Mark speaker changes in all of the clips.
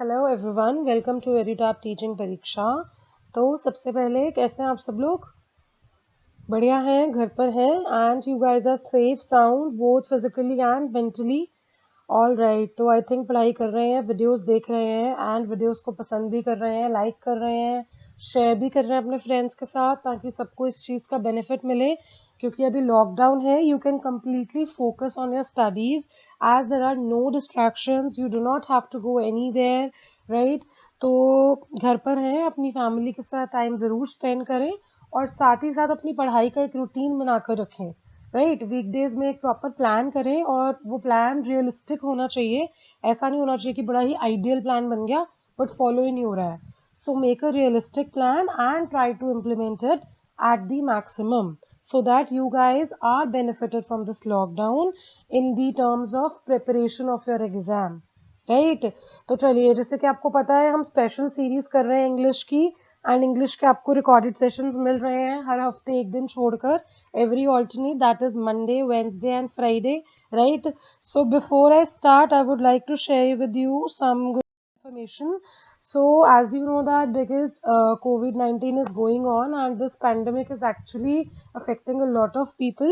Speaker 1: Hello everyone, welcome to Edutap teaching Pariksha. तो सबसे पहले कैसे हैं आप सब लोग? बढ़िया हैं, घर पर हैं and you guys are safe sound both physically and mentally. All right, तो आई थिंक पढ़ाई कर रहे हैं, वीडियोस देख रहे हैं एंड वीडियोस को पसंद भी कर रहे हैं, लाइक कर रहे हैं, शेयर भी कर रहे हैं अपने फ्रेंड्स के साथ ताकि सबको इस चीज़ का बेनिफिट मिले। क्योंकि अभी लॉकडाउन है, you can completely focus on your studies as there are no distractions, you do not have to go anywhere, right. तो घर पर हैं, अपनी फैमिली के साथ टाइम ज़रूर स्पेंड करें और साथ ही साथ अपनी पढ़ाई का एक रूटीन बनाकर रखें, राइट। वीकडेज में एक प्रॉपर प्लान करें और वो प्लान रियलिस्टिक होना चाहिए। ऐसा नहीं होना चाहिए कि बड़ा ही आइडियल प्लान बन गया बट फॉलो ही नहीं हो रहा है। So make a realistic plan and try to implement it at the maximum so that you guys are benefited from this lockdown in the terms of preparation of your exam, right? तो चलिए, जैसे कि आपको पता है हम special series कर रहे हैं इंग्लिश की एंड इंग्लिश के आपको रिकॉर्डेड सेशंस मिल रहे हैं हर हफ्ते एक दिन छोड़कर, every alternate, that is Monday, Wednesday and Friday, right. So before I start I would like to share with you some good information. So as you know that because COVID-19 is going on and this pandemic is actually affecting a lot of people,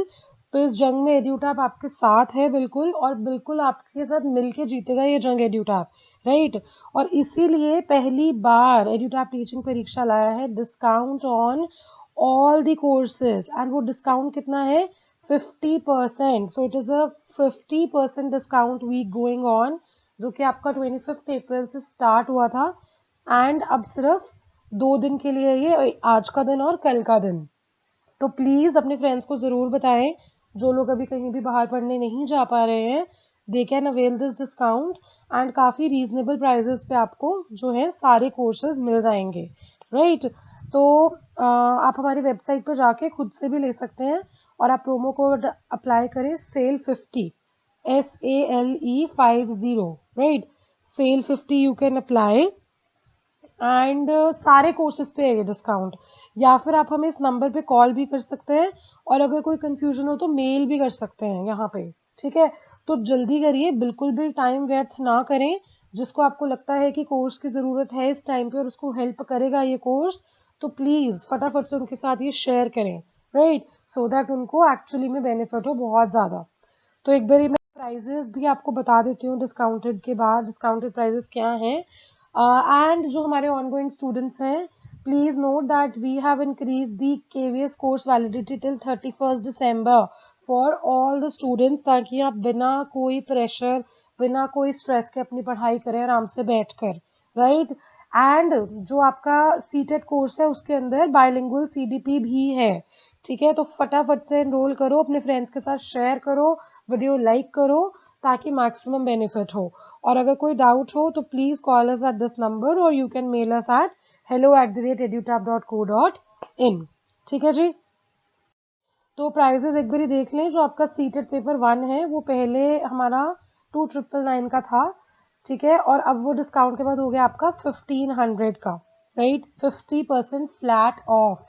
Speaker 1: तो इस जंग में एड्यूटैप आपके साथ है बिल्कुल, और बिल्कुल आपके साथ मिलके जीतेगा ये जंग एड्यूटैप, राइट। और इसीलिए पहली बार एड्यूटैप टीचिंग परीक्षा लाया है discount on all the courses and वो डिस्काउंट कितना है? 50%। So it is a 50% discount week going on, जो कि आपका 25 अप्रैल से स्टार्ट हुआ था एंड अब सिर्फ 2 दिन के लिए, ये आज का दिन और कल का दिन। तो प्लीज़ अपने फ्रेंड्स को ज़रूर बताएं, जो लोग अभी कहीं भी बाहर पढ़ने नहीं जा पा रहे हैं, they can avail this discount and काफ़ी रीजनेबल प्राइजेस पे आपको जो है सारे कोर्सेज मिल जाएंगे, राइट। तो आप हमारी वेबसाइट पर जाके खुद से भी ले सकते हैं और आप प्रोमो कोड अप्लाई करें SALE50, SALE50, right. SALE50 you can apply and सारे कोर्सेज पे है ये डिस्काउंट। या फिर आप हमें इस नंबर पे कॉल भी कर सकते हैं और अगर कोई कंफ्यूजन हो तो मेल भी कर सकते हैं यहाँ पे, ठीक है। तो जल्दी करिए, बिल्कुल भी टाइम व्यर्थ ना करें। जिसको आपको लगता है कि कोर्स की ज़रूरत है इस टाइम पे और उसको हेल्प करेगा ये कोर्स, तो प्लीज़ फटाफट से उनके साथ ये शेयर करें, राइट, सो दैट उनको एक्चुअली में बेनिफिट हो बहुत ज़्यादा। तो एक बार मैं प्राइजेस भी आपको बता देती हूँ डिस्काउंटेड के बाद, डिस्काउंटेड प्राइजेस क्या हैं। एंड जो हमारे ऑनगोइंग स्टूडेंट्स हैं, please note that we have increase the KVS course validity till 31 December for all the students, ताकि आप बिना कोई प्रेशर, बिना कोई स्ट्रेस के अपनी पढ़ाई करें आराम से बैठकर, राइट। एंड जो आपका सीटेट कोर्स है उसके अंदर बाइलिंगुअल CDP भी है, ठीक है। तो फटाफट से एनरोल करो, अपने फ्रेंड्स के साथ शेयर करो, वीडियो लाइक करो ताकि मैक्सिमम बेनिफिट हो। और अगर कोई डाउट हो तो please call us at this number और you can mail us at hello@edutap.co.in, ठीक है जी। तो प्राइजेस एक बार देख लें। जो आपका सीटेड पेपर 1 है वो पहले हमारा 2999 का था, ठीक है, और अब वो डिस्काउंट के बाद हो गया आपका 1500 का, राइट, 50% फ्लैट ऑफ।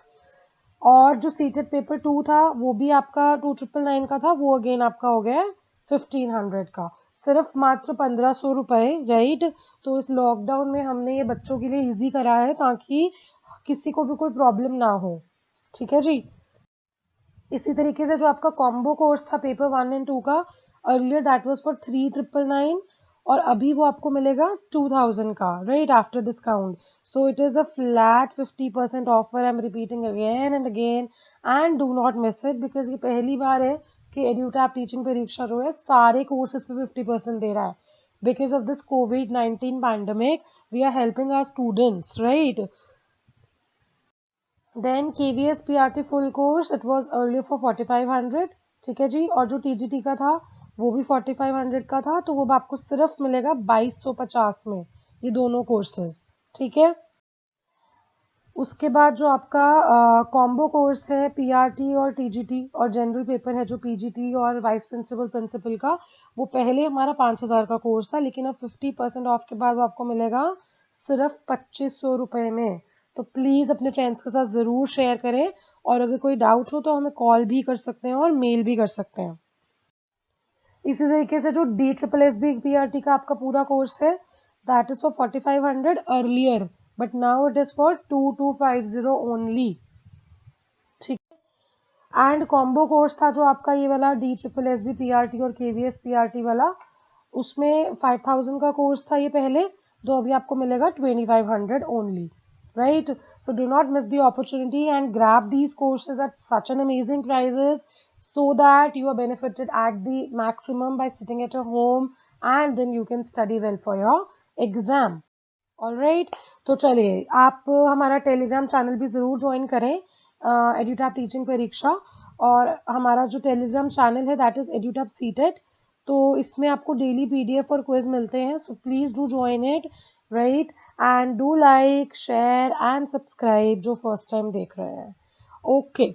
Speaker 1: और जो सीटेड पेपर 2 था वो भी आपका 2999 का था, वो अगेन आपका हो गया 1500 का, सिर्फ मात्र 1500 रुपये, राइट। तो इस लॉकडाउन में हमने ये बच्चों के लिए इजी करा है ताकि किसी को भी कोई प्रॉब्लम ना हो, ठीक है जी। इसी तरीके से जो आपका कॉम्बो कोर्स था पेपर 1 एंड 2 का, अर्लियर दैट वाज फॉर 3999 और अभी वो आपको मिलेगा 2000 का, right, after discount. So it is a flat 50% offer, I am repeating again and again and do not miss it, because ये पहली बार है कि एड्यूटैप टीचिंग परीक्षा जो है सारे कोर्सेज पे 50% दे रहा है। Because of this COVID-19 pandemic we are helping our students, right. Then KVS PRT full course it was earlier for 4500, ठीक है जी। और जो TGT का था वो भी 4500 का था, तो वो आपको सिर्फ मिलेगा 2250 में, ये दोनों कोर्सेज, ठीक है। उसके बाद जो आपका कॉम्बो कोर्स है PRT और TGT और जनरल पेपर है जो PGT और वाइस प्रिंसिपल प्रिंसिपल का, वो पहले हमारा 5000 का कोर्स था, लेकिन अब 50% ऑफ के बाद वो आपको मिलेगा सिर्फ 2500 रुपये में। तो प्लीज़ अपने फ्रेंड्स के साथ ज़रूर शेयर करें और अगर कोई डाउट हो तो हमें कॉल भी कर सकते हैं और मेल भी कर सकते हैं। इसी तरीके से जो DSSS PRT का आपका पूरा कोर्स है that is for 4500 earlier, but now it is for 2250 only. ठीक है। एंड कॉम्बो कोर्स था जो आपका ये वाला DSSB PRT और KVS PRT वाला, उसमें 5000 का कोर्स था ये पहले, तो अभी आपको मिलेगा 2500 only, right? So do not miss the opportunity and grab these courses at such an amazing prices so that you are benefited at the maximum by sitting at your home and then you can study well for your exam. Alright, तो चलिए आप हमारा Telegram channel भी ज़रूर join करें, Edutap teaching परीक्षा, और हमारा जो टेलीग्राम चैनल है दैट इज़ एड्यूटैप सीटेड, तो इसमें आपको डेली PDF और क्विज मिलते हैं, so please do join it, right, and do like share and subscribe जो फर्स्ट टाइम देख रहे हैं। ओके,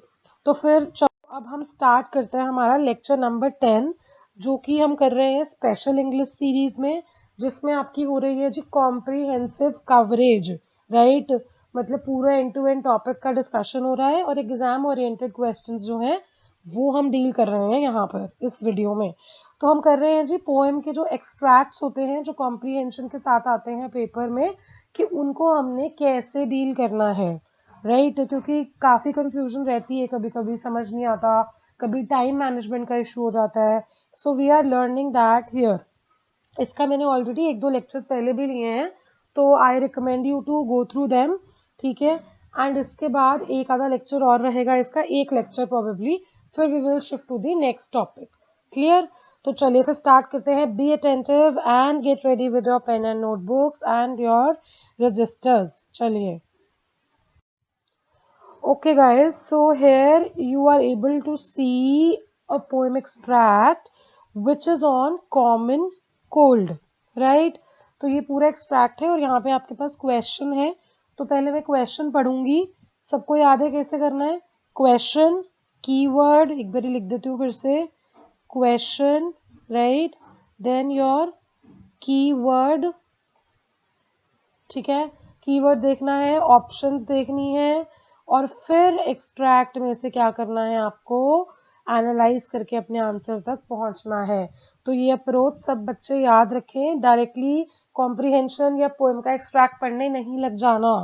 Speaker 1: तो फिर चलो अब हम स्टार्ट करते हैं हमारा लेक्चर नंबर 10, जो कि हम कर रहे हैं स्पेशल इंग्लिश सीरीज में, जिसमें आपकी हो रही है जी कॉम्प्रिहेंसिव कवरेज, राइट, मतलब पूरा एंड टू एंड टॉपिक का डिस्कशन हो रहा है और एग्जाम ओरिएंटेड क्वेश्चंस जो हैं वो हम डील कर रहे हैं यहाँ पर इस वीडियो में। तो हम कर रहे हैं जी पोएम के जो एक्सट्रैक्ट्स होते हैं जो कॉम्प्रिहेंशन के साथ आते हैं पेपर में, कि उनको हमने कैसे डील करना है, राइट, क्योंकि काफ़ी कंफ्यूजन रहती है, कभी कभी समझ नहीं आता, कभी टाइम मैनेजमेंट का इशू हो जाता है, so we are learning that here. इसका मैंने ऑलरेडी 1-2 लेक्चर्स पहले भी लिए हैं, तो I recommend you to go through them, ठीक है। एंड इसके बाद एक आधा लेक्चर और रहेगा इसका, एक लेक्चर प्रोबेबली, फिर we will shift to the next topic. Clear? तो चलिए फिर स्टार्ट करते हैं। Be attentive and get ready with your pen and notebooks and your registers. चलिए। Okay guys, so here you are able to see a poem extract which is on common cold, right? तो ये पूरा extract है और यहाँ पे आपके पास question है, तो पहले मैं क्वेश्चन पढ़ूंगी, सबको याद है कैसे करना है? क्वेश्चन, कीवर्ड, एक बार लिख देती हूँ फिर से, question, right, then your keyword, ठीक है, कीवर्ड देखना है, ऑप्शंस देखनी है, और फिर एक्सट्रैक्ट में से क्या करना है आपको, एनालाइज करके अपने आंसर तक पहुंचना है। तो ये अप्रोच सब बच्चे याद रखें, डायरेक्टली कॉम्प्रिहेंशन या पोएम का एक्सट्रैक्ट पढ़ने नहीं लग जाना,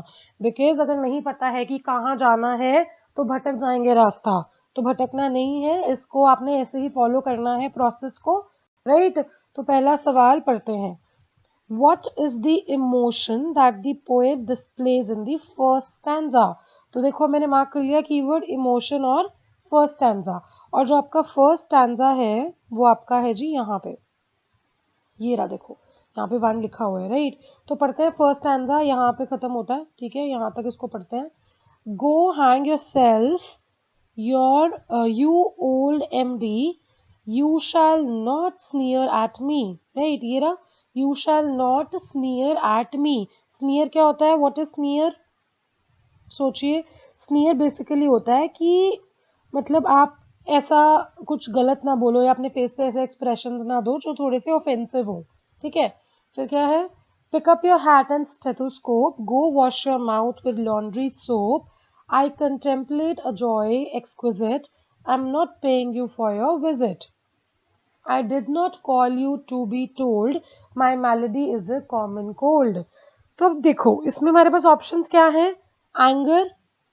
Speaker 1: बिकॉज अगर नहीं पता है कि कहाँ जाना है तो भटक जाएंगे रास्ता, तो भटकना नहीं है, इसको आपने ऐसे ही फॉलो करना है प्रोसेस को, राइट। तो पहला सवाल पढ़ते हैं। What is the emotion that the poet displays in the first stanza? तो देखो मैंने मार्क कर लिया कीवर्ड इमोशन और फर्स्ट स्टैंजा, और जो आपका फर्स्ट स्टैंजा है वो आपका है जी यहाँ पे, ये रहा, देखो यहाँ पे 1 लिखा हुआ है, राइट। तो पढ़ते हैं फर्स्ट स्टैंजा, यहाँ पे खत्म होता है, ठीक है, यहाँ तक इसको पढ़ते हैं। Go hang yourself your you old MD, you shall not sneer at me, right, ये रहा, you shall not sneer at me. Sneer क्या होता है? What is sneer? सोचिए, स्नीयर बेसिकली होता है कि मतलब आप ऐसा कुछ गलत ना बोलो या अपने फेस पे ऐसे एक्सप्रेशंस ना दो जो थोड़े से ऑफेंसिव हो, ठीक है। फिर क्या है? Pick up your hat and stethoscope, go wash your mouth with laundry soap, I contemplate a joy exquisite, I am not paying you for your visit, I did not call you to be told, my malady is a common cold. तो अब देखो इसमें हमारे पास options क्या हैं? Anger,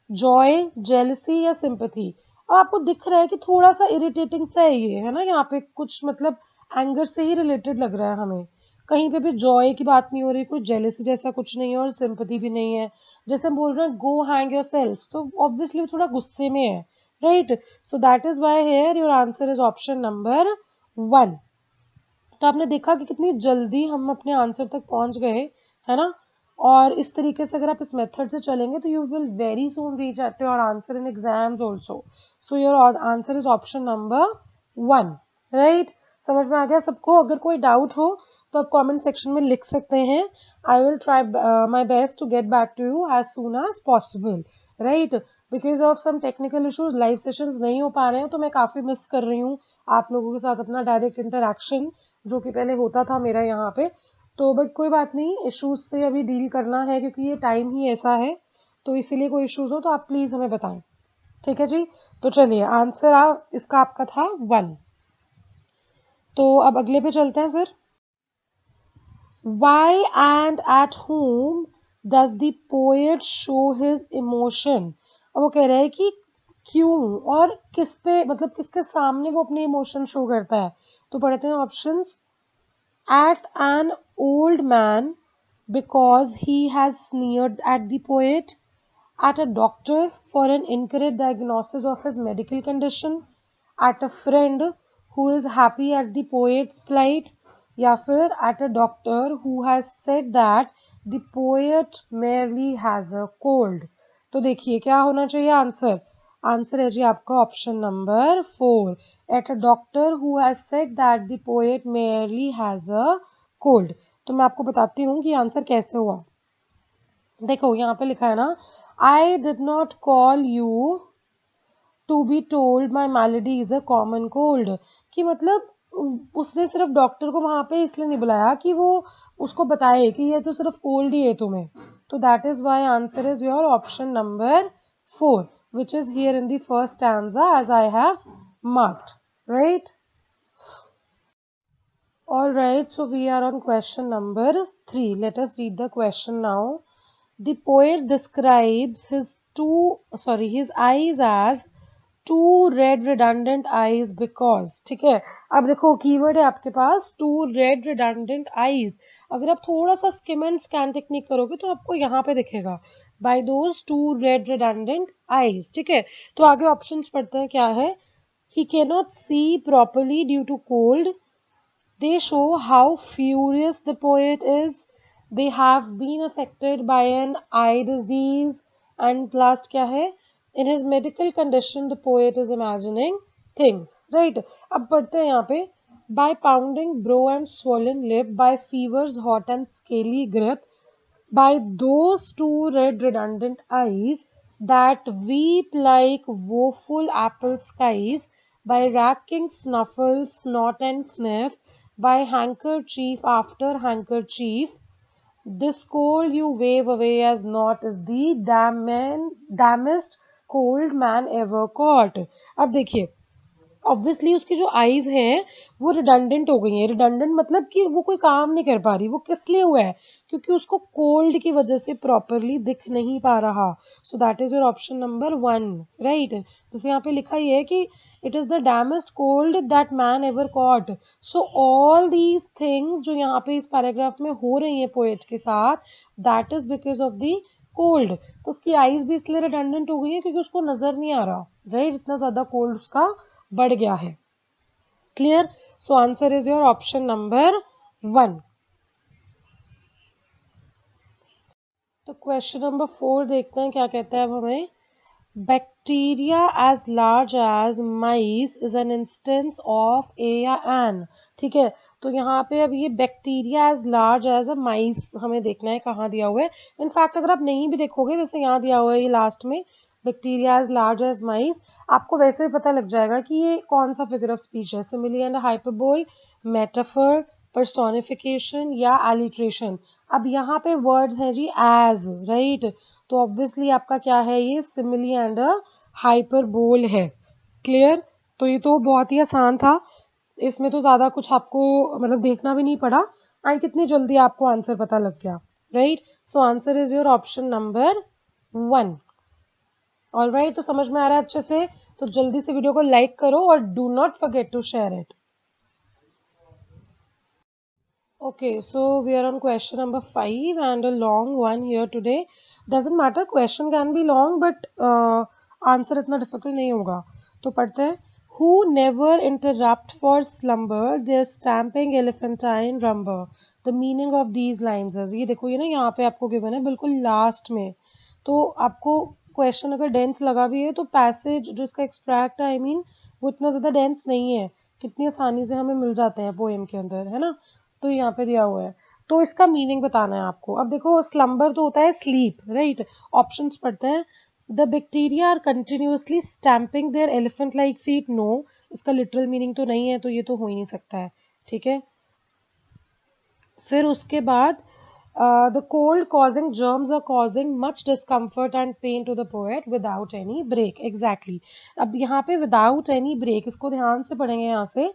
Speaker 1: Joy, jealousy या sympathy. अब आपको दिख रहा है कि थोड़ा सा इरिटेटिंग सा है ये, है ना, यहाँ पे कुछ मतलब एंगर से ही रिलेटेड लग रहा है हमें, कहीं पे भी जॉय की बात नहीं हो रही, कोई जेलसी जैसा कुछ नहीं है और सिंपैथी भी नहीं है। जैसे हम बोल रहे हैं गो हैंग योर सेल्फ, तो ऑब्वियसली थोड़ा गुस्से में है, राइट। So that is why here your answer is option number 1। तो आपने देखा कि कितनी जल्दी हम अपने आंसर तक पहुंच गए, है ना। और इस तरीके से अगर आप इस मेथड से चलेंगे तो you will very soon reach at your answer in exams also. So your answer is option number 1, right. समझ में आ गया सबको? अगर कोई डाउट हो तो आप कमेंट सेक्शन में लिख सकते हैं, I will try my best to get back to you as soon as possible, right. Because of some technical issues live sessions नहीं हो पा रहे हैं, तो मैं काफ़ी मिस कर रही हूँ आप लोगों के साथ अपना डायरेक्ट इंटरेक्शन जो कि पहले होता था मेरा यहाँ पे। तो बट कोई बात नहीं, इश्यूज से अभी डील करना है क्योंकि ये टाइम ही ऐसा है, तो इसीलिए कोई इश्यूज हो तो आप प्लीज़ हमें बताएं, ठीक है जी। तो चलिए आंसर इसका आपका था 1। तो अब अगले पे चलते हैं फिर। Why and at whom does the poet show his emotion? अब वो कह रहा है कि क्यों और किस पे, मतलब किसके सामने वो अपने इमोशन शो करता है. तो पढ़ते हैं options. At an old man because he has sneered at the poet. At a doctor for an incorrect diagnosis of his medical condition. At a friend who is happy at the poet's plight. या फिर at a doctor who has said that the poet merely has a cold. तो देखिए क्या होना चाहिए answer. Answer है जी आपका option number 4. At a doctor who has said that the poet merely has a cold. तो मैं आपको बताती हूँ कि आंसर कैसे हुआ. देखो यहाँ पे लिखा है ना, I did not call you to be told my malady is a common cold. कि मतलब उसने सिर्फ डॉक्टर को वहां पे इसलिए नहीं बुलाया कि वो उसको बताए कि ये तो सिर्फ कोल्ड ही है तुम्हें. तो that is why answer is your option number 4 which is here in the first stanza as I have marked. Right? Alright, so we are on question number 3. Let us read the question now. The poet describes his eyes as two red redundant eyes because. ठीक है. अब देखो keyword है आपके पास two red redundant eyes. अगर आप थोड़ा सा स्किम एंड स्कैन टेक्निक करोगे तो आपको यहाँ पे दिखेगा by those two red redundant eyes. ठीक है. तो आगे ऑप्शंस पढ़ते हैं क्या है. He cannot see properly due to cold. They show how furious the poet is. They have been affected by an eye disease. And last क्या है? In his medical condition, the poet is imagining things. Right? अब पढ़ते हैं यहाँ पे. By pounding brow and swollen lip, by fevers hot and scaly grip, by those two red redundant eyes that weep like woeful apple skies, by racking snuffle, snot and sniff, by handkerchief after handkerchief, this cold you wave away as naught is the damnedest cold man ever caught. अब देखिए obviously उसकी जो eyes हैं वो redundant हो गई हैं. Redundant मतलब कि वो कोई काम नहीं कर पा रही. वो किस लिए हुआ है? क्योंकि उसको कोल्ड की वजह से प्रॉपरली दिख नहीं पा रहा. So that is your option number 1. Right. जैसे यहाँ पे लिखा ही है कि it is the damnedest cold that man ever caught. So all these things जो यहाँ पे इस पैराग्राफ में हो रही हैं पोएट के साथ, that is because of the cold. तो उसकी आईज भी इसलिए रिडंडेंट हो गई है क्योंकि उसको नजर नहीं आ रहा. राइट. इतना ज्यादा कोल्ड उसका बढ़ गया है. Clear. So answer is your option number 1. तो क्वेश्चन नंबर 4 देखते हैं क्या कहता है अब हमें. Bacteria as large as mice is an instance of a या एन. ठीक है. तो यहाँ पे अब ये bacteria as large as a mice हमें देखना है कहाँ दिया हुआ है. इनफैक्ट अगर आप नहीं भी देखोगे, जैसे यहाँ दिया हुआ है ये लास्ट में बैक्टीरिया एज लार्ज एज माइस, आपको वैसे भी पता लग जाएगा कि ये कौन सा फिगर ऑफ स्पीच है. Simile and hyperbole, metaphor, personification या एलिट्रेशन. अब यहाँ पे वर्ड्स हैं जी एज. राइट. तो ऑब्वियसली आपका क्या है, ये सिमिली एंड हाइपरबोल है. क्लियर. तो ये तो बहुत ही आसान था. इसमें तो ज्यादा कुछ आपको मतलब देखना भी नहीं पड़ा एंड कितनी जल्दी आपको आंसर पता लग गया. Right. So answer is your option number 1. Alright. तो समझ में आ रहा है अच्छे से. तो जल्दी से वीडियो को लाइक करो और do not forget to share it. Okay, so we are on question number 5 and a long one here today. Doesn't matter, question can be long but answer इतना difficult नहीं होगा. तो पढ़ते हैं. Who never interrupt for slumber their stamping elephantine rumble. The meaning of these lines is, ये देखो ये ना यहाँ पे आपको given है बिल्कुल लास्ट में. तो आपको क्वेश्चन अगर डेंस लगा भी है तो पैसेज जो इसका एक्सट्रैक्ट है वो इतना ज़्यादा डेंस नहीं है. कितनी आसानी से हमें मिल जाते हैं पोएम के अंदर, है ना. तो यहाँ पे दिया हुआ है. तो इसका मीनिंग बताना है आपको. अब देखो स्लम्बर तो होता है स्लीप. राइट. ऑप्शंस पढ़ते हैं. The bacteria are continuously stamping their elephant like feet. No, इसका लिटरल मीनिंग तो नहीं है, तो ये तो हो ही नहीं सकता है. ठीक है. फिर उसके बाद the cold causing germs are causing much discomfort and pain to the poet without any break. Exactly. अब यहाँ पे without any break, इसको ध्यान से पढ़ेंगे यहाँ से.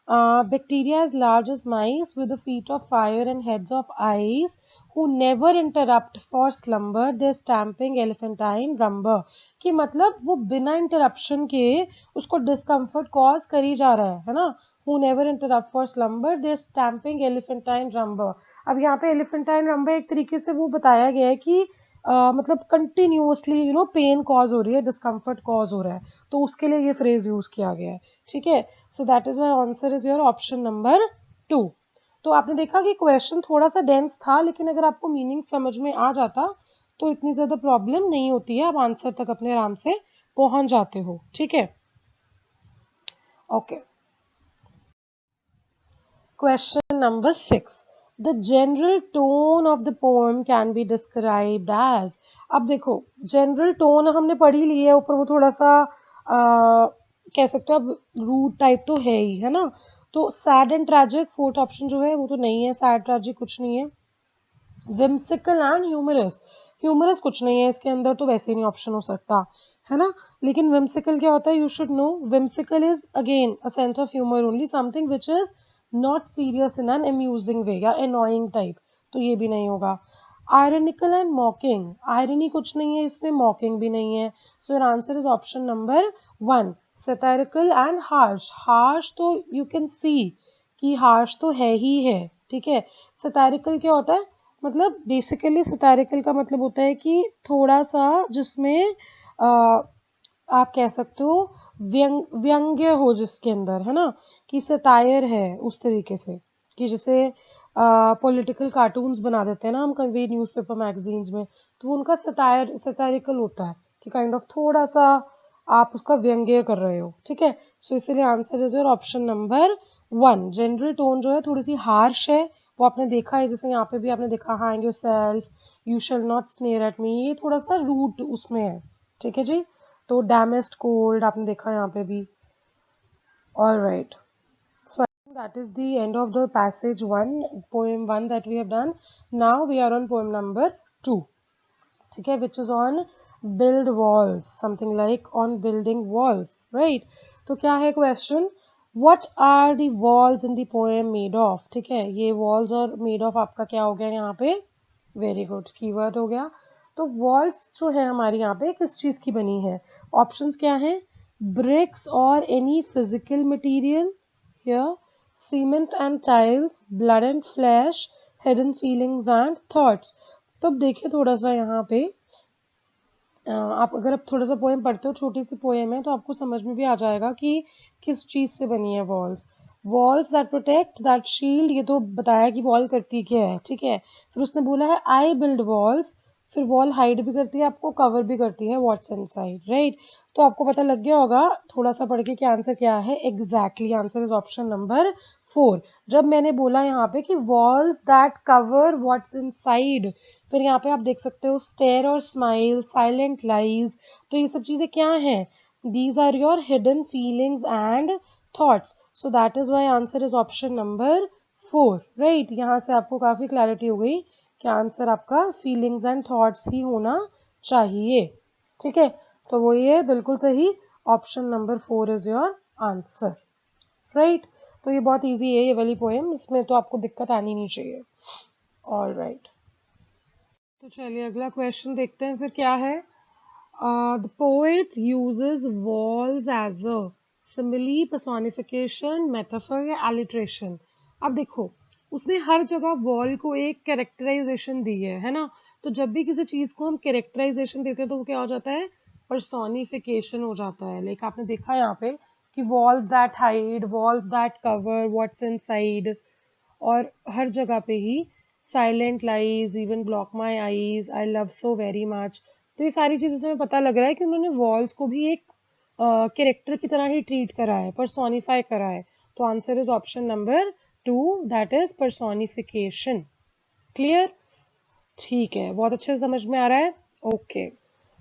Speaker 1: bacteria as large as mice with the feet of fire and heads of ice who never interrupt for slumber their stamping elephantine rumble. कि मतलब वो बिना इंटरप्शन के उसको डिस्कम्फर्ट कॉज करी जा रहा है ना. who never interrupt for slumber their stamping elephantine rumble. अब यहाँ पे elephantine rumble एक तरीके से वो बताया गया है कि मतलब कंटिन्यूअसली पेन कॉज हो रही है, डिस्कम्फर्ट कॉज हो रहा है, तो उसके लिए ये फ्रेज यूज किया गया है. ठीक है, सो that is my answer is your option number 2. तो आपने देखा कि क्वेश्चन थोड़ा सा डेंस था, लेकिन अगर आपको मीनिंग समझ में आ जाता तो इतनी ज्यादा प्रॉब्लम नहीं होती है, आप आंसर तक अपने आराम से पहुंच जाते हो. ठीक है, okay. Question number 6. The general tone of the poem can be described as. अब देखो, जनरल टोन हमने पढ़ ही ली है, ऊपर वो थोड़ा सा कह सकते हो अब रूड टाइप तो है ही, है ना. तो sad and tragic fourth option जो है वो तो नहीं है, सैड ट्रेजिक कुछ नहीं है. विम्सिकल एंड ह्यूमरस, ह्यूमरस कुछ नहीं है इसके अंदर, तो वैसे ही नहीं ऑप्शन हो सकता, है ना. लेकिन विम्सिकल क्या होता है, you should know. Whimsical is again a sense of humour only, something which is not serious in an amusing way या एनॉइंग टाइप, तो ये भी नहीं होगा. आयरनिकल एंड मॉकिंग, आयरनी कुछ नहीं है इसमें, मॉकिंग भी नहीं है, so your answer is option number 1. Satirical and harsh, harsh तो यू कैन सी कि हार्श तो है ही है. ठीक है, सैटारिकल क्या होता है, मतलब बेसिकली सैटारिकल का मतलब होता है कि थोड़ा सा जिसमें आप कह सकते हो व्यंग्य हो जिसके अंदर, है ना, कि सतायर है उस तरीके से, कि जैसे पॉलिटिकल कार्टून्स बना देते हैं ना हम कभी न्यूज़पेपर मैगजीन्स में, तो वो उनका सटायरिकल होता है कि काइंड ऑफ थोड़ा सा आप उसका व्यंग्य कर रहे हो. ठीक है, सो इसलिए answer is your option number 1. General tone जो है थोड़ी सी हार्श है, वो आपने देखा है, जैसे यहाँ पे भी आपने देखा hang yourself, you shall not snare at me, ये थोड़ा सा रूट उसमें है. ठीक है जी, तो डैमेज्ड कोल्ड आपने देखा यहाँ पे भी. Alright, so I think that is the end of the passage 1, poem 1 that we have done. Now we are on poem number 2. ठीक है, which is on build walls, something like on building walls, right? तो क्या है question? What are the walls in the poem made of? ठीक है, ये walls और made of आपका क्या हो गया यहाँ पे? Very good, keyword हो गया. तो walls जो है हमारी यहाँ पे किस चीज की बनी है? Options क्या हैं? Bricks or any physical material here, cement and tiles, blood and flesh, hidden feelings and thoughts. तो अब देखिए थोड़ा सा यहाँ पे आप अगर अब थोड़ा सा पोएम पढ़ते हो, छोटी सी पोएम है, तो आपको समझ में भी आ जाएगा कि किस चीज से बनी है walls. Walls that protect that shield, ये तो बताया कि वॉल करती क्या है. ठीक है, फिर उसने बोला है आई बिल्ड वॉल्स, फिर वॉल हाइड भी करती है आपको, कवर भी करती है व्हाट्स इनसाइड, राइट. तो आपको पता लग गया होगा थोड़ा सा पढ़ के कि आंसर क्या है. Exactly answer is option number 4. जब मैंने बोला यहाँ पे कि walls that cover what's inside, फिर यहाँ पे आप देख सकते हो स्टेयर और स्माइल, साइलेंट लाइज, तो ये सब चीजें क्या हैं? These are your hidden feelings and thoughts, so that is why answer is option number 4, right. यहाँ से आपको काफी क्लैरिटी हो गई कि आंसर आपका फीलिंग्स एंड थॉट्स ही होना चाहिए. ठीक है, तो वो ये बिल्कुल सही, option number 4 is your answer, right. तो ये बहुत इजी है ये वाली पोएम, इसमें तो आपको दिक्कत आनी नहीं चाहिए. ऑल राइट, तो चलिए अगला क्वेश्चन देखते हैं फिर क्या है. The poet uses walls as a simile, personification, metaphor या एलिट्रेशन. अब देखो, उसने हर जगह वॉल को एक कैरेक्टराइजेशन दी है ना. तो जब भी किसी चीज को हम कैरेक्टराइजेशन देते हैं तो वो क्या हो जाता है? पर्सोनिफिकेशन हो जाता है. लाइक आपने देखा यहाँ पे कि walls that hide, walls that cover what's inside, और हर जगह पे ही silent lies, even block my eyes, I love so very much. तो ये सारी चीजें से हमें पता लग रहा है कि उन्होंने वॉल्स को भी एक कैरेक्टर की तरह ही ट्रीट करा है, पर्सोनिफाई करा है. तो answer is option number 2, that is personification. Clear? ठीक है, बहुत अच्छे से समझ में आ रहा है. ओके,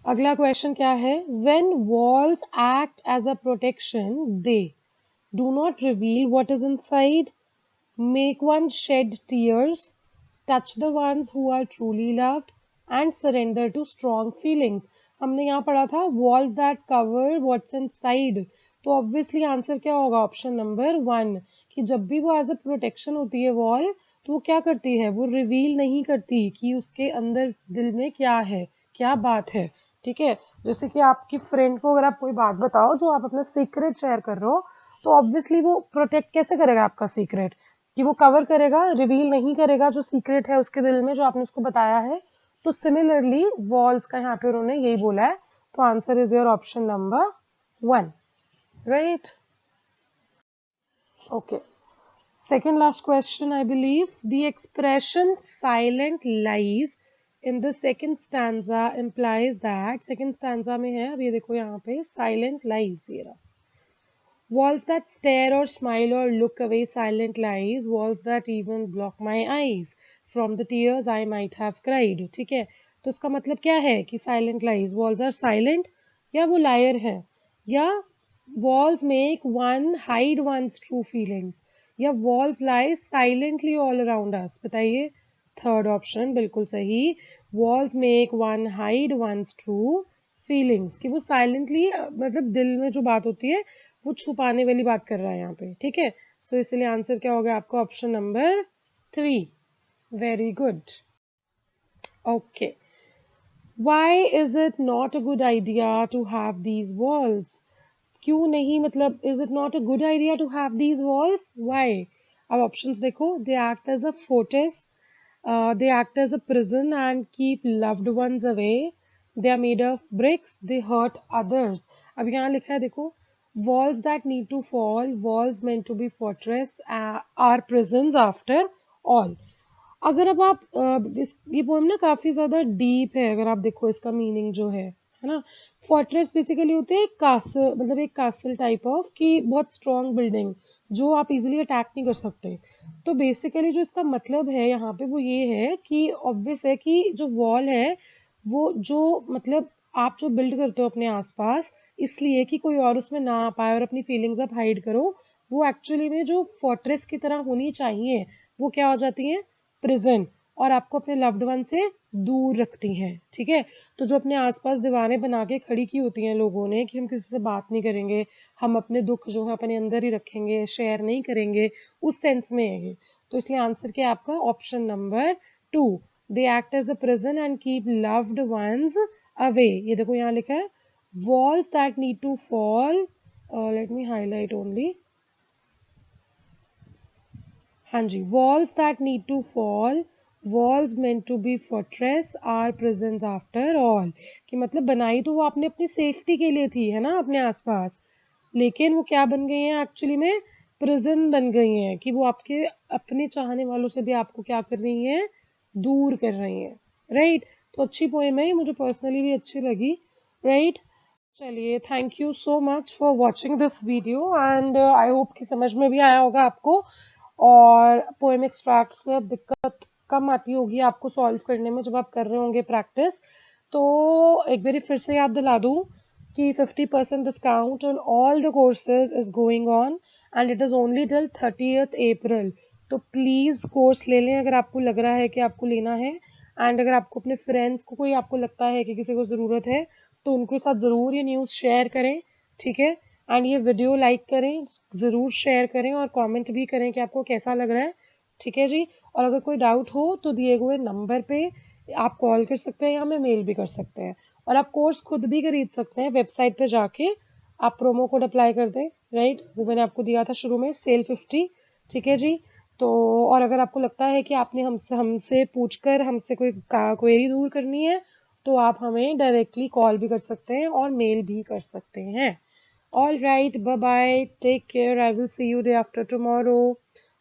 Speaker 1: अगला क्वेश्चन क्या है. When walls act as a protection they do not reveal what is inside, make one shed tears, touch the ones who are truly loved, and surrender to strong feelings. हमने यहाँ पढ़ा था walls that cover what's inside, तो obviously answer क्या होगा? Option number 1, कि जब भी वो एज अ प्रोटेक्शन होती है वॉल, तो वो क्या करती है, वो रिवील नहीं करती कि उसके अंदर दिल में क्या है, क्या बात है। ठीक है, जैसे कि आपकी फ्रेंड को अगर आप कोई बात बताओ जो आप अपना सीक्रेट शेयर कर रहे हो, तो ऑब्वियसली वो प्रोटेक्ट कैसे करेगा आपका सीक्रेट, कि वो कवर करेगा, रिवील नहीं करेगा जो सीक्रेट है उसके दिल में जो आपने उसको बताया है। तो सिमिलरली वॉल्स का यहाँ पे उन्होंने यही बोला है, तो answer is your option number 1, right. Okay, second last question, I believe. The expression silent lies in the second stanza implies that, second stanza में है, अब ये देखो यहाँ पे silent lies ये रहा, walls that stare or smile or look away, silent lies, walls that even block my eyes from the tears I might have cried. ठीक है, तो इसका मतलब क्या है कि silent lies, walls are silent, या वो liar है, या walls make one hide one's true feelings, या walls lie silently all around us. बताइए, थर्ड ऑप्शन बिल्कुल सही, walls make one hide one's true feelings, कि वो साइलेंटली मतलब दिल में जो बात होती है वो छुपाने वाली बात कर रहा है यहाँ पे। ठीक है, सो इसलिए आंसर क्या हो गया आपका, option number 3। Very good. Okay, why is it not a good idea to have these walls, क्यों नहीं, मतलब is it not a good idea to have these walls, why. अब ऑप्शंस देखो, they act as a fortress, they act as a prison and keep loved ones away, they are made of bricks, they hurt others। अब यहाँ लिखा है देखो, walls that need to fall, walls meant to be fortress, are prisons after all। अगर अब आप ये poem ना काफी ज्यादा डीप है, अगर आप देखो इसका मीनिंग जो है ना, फोर्ट्रेस बेसिकली होते हैं कासल, मतलब एक कासल टाइप ऑफ, कि बहुत स्ट्रॉन्ग बिल्डिंग जो आप इजीली अटैक नहीं कर सकते। तो बेसिकली जो इसका मतलब है यहाँ पे वो ये है कि ऑब्वियस है कि जो वॉल है वो जो मतलब आप जो बिल्ड करते हो अपने आसपास इसलिए कि कोई और उसमें ना आ पाए और अपनी फीलिंग्स आप हाइड करो, वो एक्चुअली में जो फोर्ट्रेस की तरह होनी चाहिए वो क्या हो जाती है, प्रिजन, और आपको अपने लव्ड वन से दूर रखती हैं। ठीक है, तो जो अपने आसपास दीवारें बना के खड़ी की होती हैं लोगों ने कि हम किसी से बात नहीं करेंगे, हम अपने दुख जो है अपने अंदर ही रखेंगे, शेयर नहीं करेंगे, उस सेंस में है ये। तो इसलिए आंसर क्या है आपका, option number 2, they act as a prison and keep loved ones away. ये देखो यहाँ लिखा है, walls that need to fall, let me highlight only, हाँ जी, walls that need to fall, walls meant to be fortress are prisons after all, कि मतलब बनाई तो वो आपने अपनी सेफ्टी के लिए थी, है ना, अपने आसपास, लेकिन वो क्या बन गई हैं एक्चुअली में, प्रिजन बन गई हैं, कि वो आपके अपने चाहने वालों से भी आपको क्या कर रही हैं, दूर कर रही हैं। राइट, तो अच्छी पोएम है, मुझे पर्सनली भी अच्छी लगी। राइट, चलिए, thank you so much for watching this video and I hope कि समझ में भी आया होगा आपको, और पोएम एक्सट्रैक्ट्स में अब दिक्कत कम आती होगी आपको सॉल्व करने में जब आप कर रहे होंगे प्रैक्टिस। तो एक बार फिर से याद दिला दूं कि 50% discount on all the courses is going on and it is only till 30th अप्रैल। तो प्लीज़ कोर्स ले लें अगर आपको लग रहा है कि आपको लेना है, एंड अगर आपको अपने फ्रेंड्स को कोई आपको लगता है कि किसी को ज़रूरत है तो उनके साथ ज़रूर ये न्यूज़ शेयर करें। ठीक है, एंड ये वीडियो लाइक करें, ज़रूर शेयर करें और कमेंट भी करें कि आपको कैसा लग रहा है। ठीक है जी, और अगर कोई डाउट हो तो दिए हुए नंबर पे आप कॉल कर सकते हैं या हमें मेल भी कर सकते हैं, और आप कोर्स खुद भी खरीद सकते हैं वेबसाइट पे जाके, आप प्रोमो कोड अप्लाई कर दें। राइट, वो मैंने आपको दिया था शुरू में, सेल 50। ठीक है जी, तो और अगर आपको लगता है कि आपने हमसे पूछकर हमसे कोई क्वेरी दूर करनी है तो आप हमें डायरेक्टली कॉल भी कर सकते हैं और मेल भी कर सकते हैं। All right, bye bye, take care, I will see you day after tomorrow.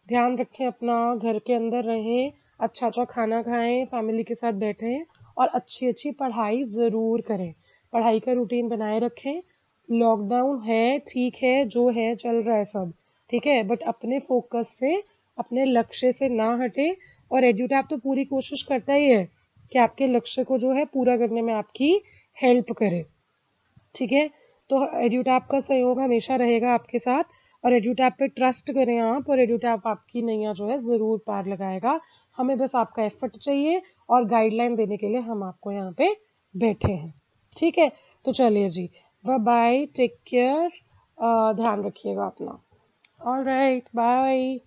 Speaker 1: ध्यान रखें अपना, घर के अंदर रहें, अच्छा अच्छा खाना खाएं, फैमिली के साथ बैठें और अच्छी अच्छी पढ़ाई ज़रूर करें, पढ़ाई का रूटीन बनाए रखें। लॉकडाउन है, ठीक है, जो है चल रहा है सब, ठीक है, बट अपने फोकस से, अपने लक्ष्य से ना हटे, और एड्यूटैप तो पूरी कोशिश करता ही है कि आपके लक्ष्य को जो है पूरा करने में आपकी हेल्प करे। ठीक है, तो एड्यूटैप का सहयोग हमेशा रहेगा आपके साथ, और एड्यूटैप पे ट्रस्ट करें आप, और एड्यूटैप आपकी नैया जो है ज़रूर पार लगाएगा। हमें बस आपका एफर्ट चाहिए और गाइडलाइन देने के लिए हम आपको यहाँ पे बैठे हैं। ठीक है, तो चलिए जी, बाय बाय, टेक केयर, ध्यान रखिएगा अपना। All right, bye.